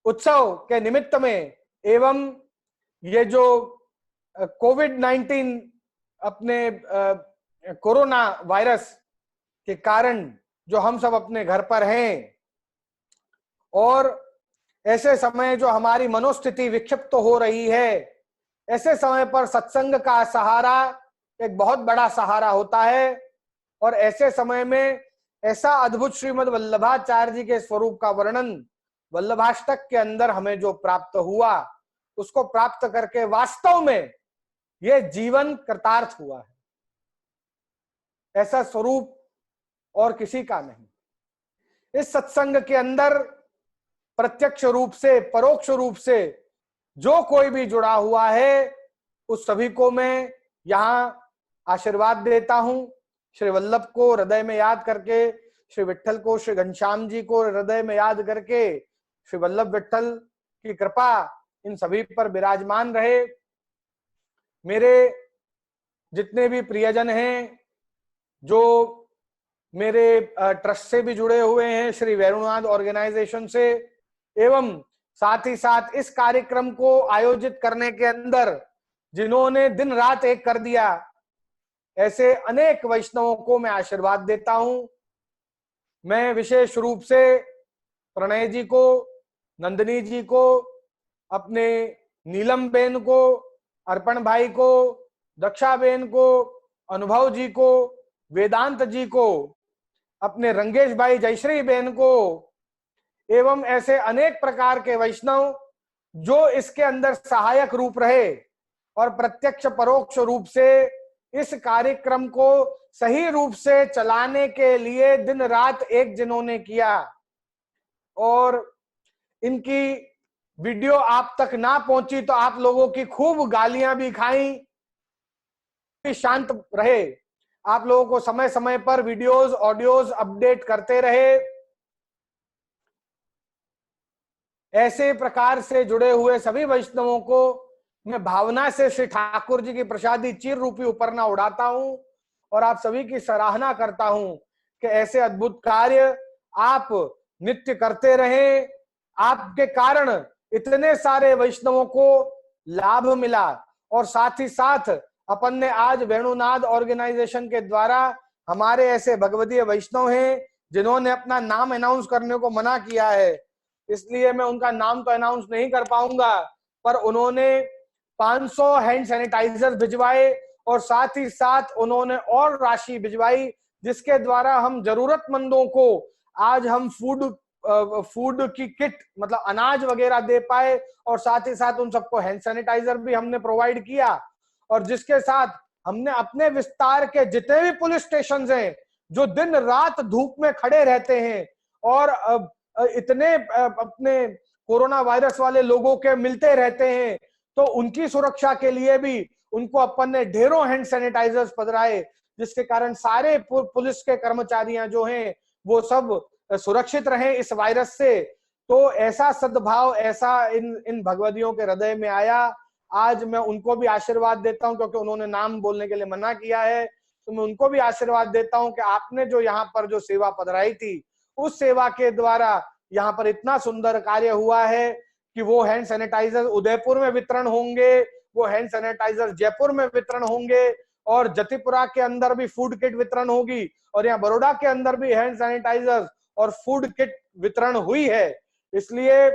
उत्सव के निमित्त में, एवं ये जो कोविड-19 अपने कोरोना वायरस के कारण जो हम सब अपने घर पर हैं, और ऐसे समय जो हमारी मनोस्थिति विक्षिप्त हो रही है, ऐसे समय पर सत्संग का सहारा एक बहुत बड़ा सहारा होता है। और ऐसे समय में ऐसा अद्भुत श्रीमद वल्लभाचार्य जी के स्वरूप का वर्णन वल्लभाष्टक के अंदर हमें जो प्राप्त हुआ, उसको प्राप्त करके वास्तव में यह जीवन कृतार्थ हुआ है। ऐसा स्वरूप और किसी का नहीं। इस सत्संग के अंदर प्रत्यक्ष रूप से, परोक्ष रूप से जो कोई भी जुड़ा हुआ है, उस सभी को मैं यहां आशीर्वाद देता हूं। श्री वल्लभ को हृदय में याद करके, श्री विठल को, श्री घनश्याम जी को हृदय में याद करके, श्री वल्लभ विठल की कृपा इन सभी पर विराजमान रहे। मेरे जितने भी प्रियजन हैं, जो मेरे ट्रस्ट से भी जुड़े हुए हैं, श्री वेणुनाथ ऑर्गेनाइजेशन से, एवं साथ ही साथ इस कार्यक्रम को आयोजित करने के अंदर जिन्होंने दिन रात एक कर दिया, ऐसे अनेक वैष्णवों को मैं आशीर्वाद देता हूं। मैं विशेष रूप से प्रणय जी को, नंदिनी जी को, अपने नीलम बेन को, अर्पण भाई को, दक्षा बेन को, अनुभव जी को, वेदांत जी को, अपने रंगेश भाई जयश्री बेन को, एवं ऐसे अनेक प्रकार के वैष्णव जो इसके अंदर सहायक रूप रहे और प्रत्यक्ष परोक्ष रूप से इस कार्यक्रम को सही रूप से चलाने के लिए दिन रात एक जिन्होंने किया, और इनकी वीडियो आप तक ना पहुंची तो आप लोगों की खूब गालियां भी खाई, शांत रहे, आप लोगों को समय समय पर वीडियोस, ऑडियोज अपडेट करते रहे। ऐसे प्रकार से जुड़े हुए सभी वैष्णवों को मैं भावना से श्री ठाकुर जी की प्रसादी चीर रूपी उपरना उड़ाता हूं, और आप सभी की सराहना करता हूं कि ऐसे अद्भुत कार्य आप नित्य करते रहें। आपके कारण इतने सारे वैष्णवों को लाभ मिला, और साथ ही साथ अपन ने आज वेणुनाथ ऑर्गेनाइजेशन के द्वारा हमारे ऐसे भगवदीय वैष्णव हैं जिन्होंने अपना नाम अनाउंस करने को मना किया है, इसलिए मैं उनका नाम तो अनाउंस नहीं कर पाऊंगा, पर उन्होंने 500 हैंड सैनिटाइजर भिजवाए, और साथ ही साथ उन्होंने और राशि भिजवाई, जिसके द्वारा हम जरूरतमंदों को आज हम फूड की किट, मतलब अनाज वगैरह दे पाए, और साथ ही साथ उन सबको हैंड सैनिटाइजर भी हमने प्रोवाइड किया। और जिसके साथ हमने अपने विस्तार के जितने भी पुलिस स्टेशन हैं, जो दिन रात धूप में खड़े रहते हैं और इतने अपने कोरोना वायरस वाले लोगों के मिलते रहते हैं, तो उनकी सुरक्षा के लिए भी उनको अपन ने ढेरों हैंड सैनिटाइजर्स पधराए, जिसके कारण सारे पुलिस के कर्मचारियां जो हैं वो सब सुरक्षित रहें इस वायरस से। तो ऐसा सद्भाव, ऐसा इन भगवदियों के हृदय में आया। आज मैं उनको भी आशीर्वाद देता हूं, क्योंकि उन्होंने नाम बोलने के लिए मना किया है, तो मैं उनको भी आशीर्वाद देता हूं कि आपने जो यहाँ पर जो सेवा पधराई थी, उस सेवा के द्वारा यहाँ पर इतना सुंदर कार्य हुआ है कि वो हैंड सैनिटाइजर उदयपुर में वितरण होंगे, वो हैंड सैनिटाइजर जयपुर में वितरण होंगे, और जतिपुरा के अंदर भी फूड किट वितरण होगी, और यहाँ बड़ौदा के अंदर भी हैंड सैनिटाइजर और फूड किट वितरण हुई है। इसलिए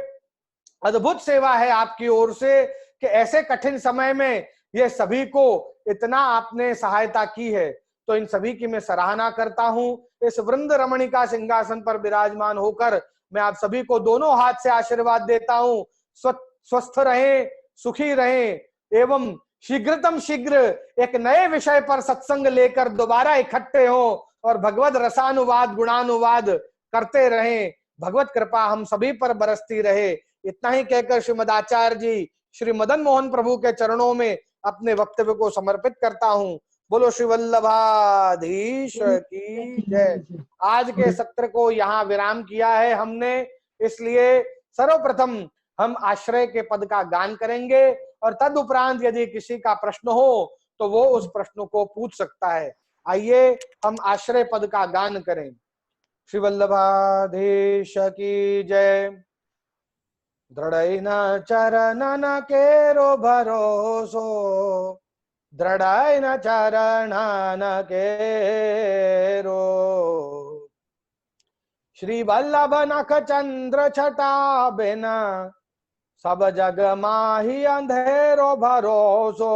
अद्भुत सेवा है आपकी ओर से कि ऐसे कठिन समय में ये सभी को इतना आपने सहायता की है, तो इन सभी की मैं सराहना करता हूं। इस वृंद रमणिका सिंहासन पर विराजमान होकर मैं आप सभी को दोनों हाथ से आशीर्वाद देता हूं। स्वस्थ रहें, सुखी रहें एवं शीघ्रतम शीघ्र एक नए विषय पर सत्संग लेकर दोबारा इकट्ठे हो और भगवत रसानुवाद गुणानुवाद करते रहें। भगवत कृपा हम सभी पर बरसती रहे। इतना ही कहकर श्रीमद आचार्य जी श्री मदन मोहन प्रभु के चरणों में अपने वक्तव्य को समर्पित करता हूं। बोलो श्री वल्लभाधीश की जय। आज के सत्र को यहाँ विराम किया है हमने, इसलिए सर्वप्रथम हम आश्रय के पद का गान करेंगे और तदुपरांत यदि किसी का प्रश्न हो तो वो उस प्रश्न को पूछ सकता है। आइए हम आश्रय पद का गान करें। श्री वल्लभाधीश की जय। दृढ़ चरणन केरो भरोसो, दृढ़ चरणन केरो, श्री वल्लभ नख चंद्र छटा बिना, सब जग माही अंधेरो भरोसो,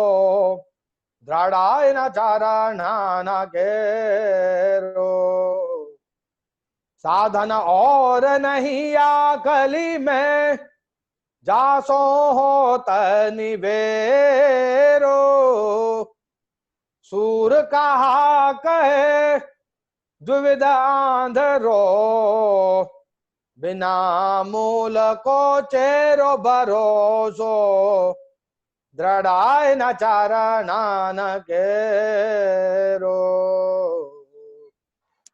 दृढ़ चरणन केरो। साधन और नहीं आकली में, जासो होत निवेरो, सूर कहा कहे द्विविधा आंधरो, बिना मूल को चेरो भरोसो, दृढ़ाय न चरणन केरो।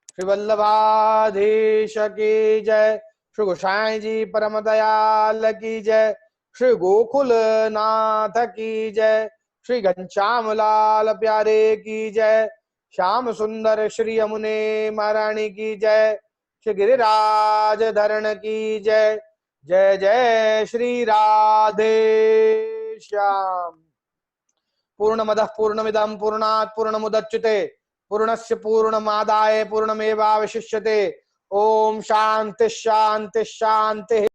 श्री वल्लभाधीश की जय। श्री गोसाई जी परम दयाल की जय। श्री गोकुल नाथ की जय। श्री घनश्याम लाल प्यारे की जय। श्याम सुंदर श्री यमुने महारानी की जय। श्री गिरिराज धरण की जय। जय जय श्री राधे श्याम। पूर्णमदः पूर्णमिदं पूर्णात् पूर्णमुदच्यते पूर्णस्य पूर्णमादाय पूर्णमेवावशिष्यते। ओम शांति शांति शांति।